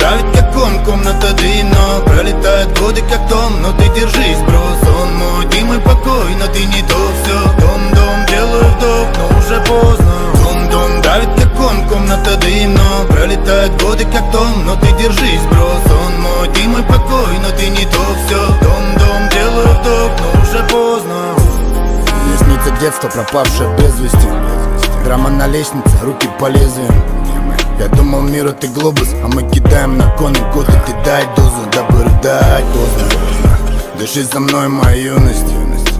давит как он, комната дымно. Пролетают годы как том, но ты держись, бро. Сон мой, ты мой покой, но ты не то все. Дом-дом, делаю вдох, но уже поздно. Дом-дом, давит как он, комната дымно. Пролетают годы как том, но ты держись, бро. Сон мой, ты мой покой, но ты не то все. Дом-дом, делаю вдох, но уже поздно. Мне снится детство, пропавшее без вести. Драма на лестнице, руки по лезвию. Я думал, мир это глобус, а мы кидаем на кон и годы. Ты дай дозу, дабы рыдать поздно. Дыши за мной, моя юность.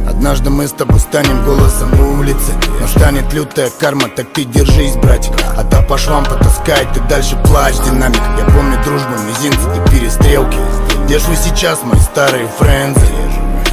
Однажды мы с тобой станем голосом улицы. Настанет лютая карма, так ты держись, братик. А та по швам потаскает, ты дальше плачь, динамик. Я помню дружбу, мизинцы и перестрелки. Где ж вы сейчас, мои старые френдзы?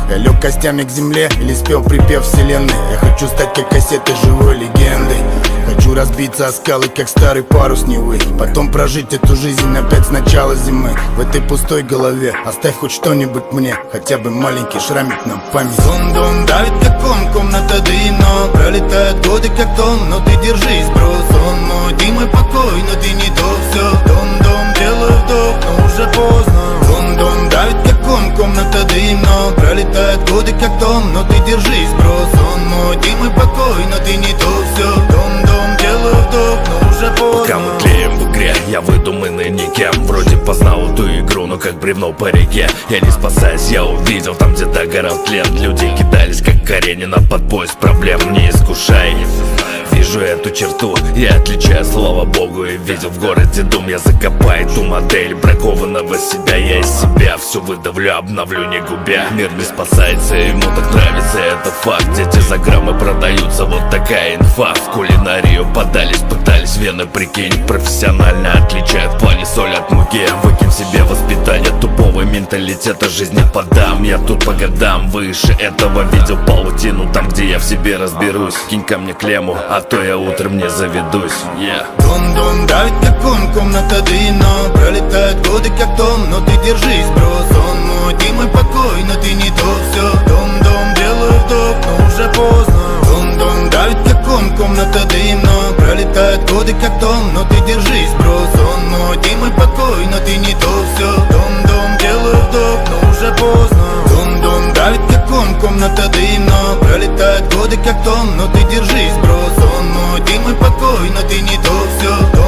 Я лег костями к земле или спел припев вселенной. Я хочу стать как кассеты живой легендой. Хочу разбиться о скалы, как старый парус Невы. Потом прожить эту жизнь опять с начала зимы. В этой пустой голове оставь хоть что-нибудь мне, хотя бы маленький шрамик на память. Дом-дом, давит как он, комната дымно. Пролетают годы как том, но ты держись, бро. Сон мой, ты мой покой, но ты не то все. Дом-дом, делаю вдох, но уже поздно. Дом-дом, давит как он, комната дымно. Пролетают годы как том, но ты держись, бро. Сон мой, ты мой покой, но ты не то все. Дом-дом, делаю вдох, но уже поздно. Пока мы тлеем в игре, я выдуманный никем. Вроде познал эту игру, но как бревно по реке. Я не спасаюсь, я увидел там, где догорал тлен. Люди кидались, как Каренина, под поезд проблем. Не искушай, вижу эту черту, я отличаю, слава богу. И видел в городе дом, я закопаю ту модель бракованного себя. Я из себя все выдавлю, обновлю, не губя. Мир не спасается, ему так нравится, это факт. Дети за граммы продаются, вот такая инфа. В кулинарию подались, пытались вены, прикинь. Профессионально отличают в плане соль от муки. Выкинь себе воспитание тупого менталитета, жизни подам. Я тут по годам выше этого, видел паутину там, где я в себе разберусь. Кинь ко мне клемму, а то я утром не заведусь. Дом-дом, давит как он, комната дымно. Пролетают годы как том, но ты держись, бро. Сон мой, ты мой покой, но ты не то все. Дом-дом, делаю вдох, но уже поздно. Дом-дом, давит как он, комната дымно. Пролетают годы как том, но ты держись, бро. Сон мой, ты мой покой, но ты не то все. Дом-дом, делаю вдох, но уже поздно. Дом-дом, давит как он, комната дымно. Пролетают годы как том, но ты держись, бро. Сон мой, ты мой покой, но ты не то все.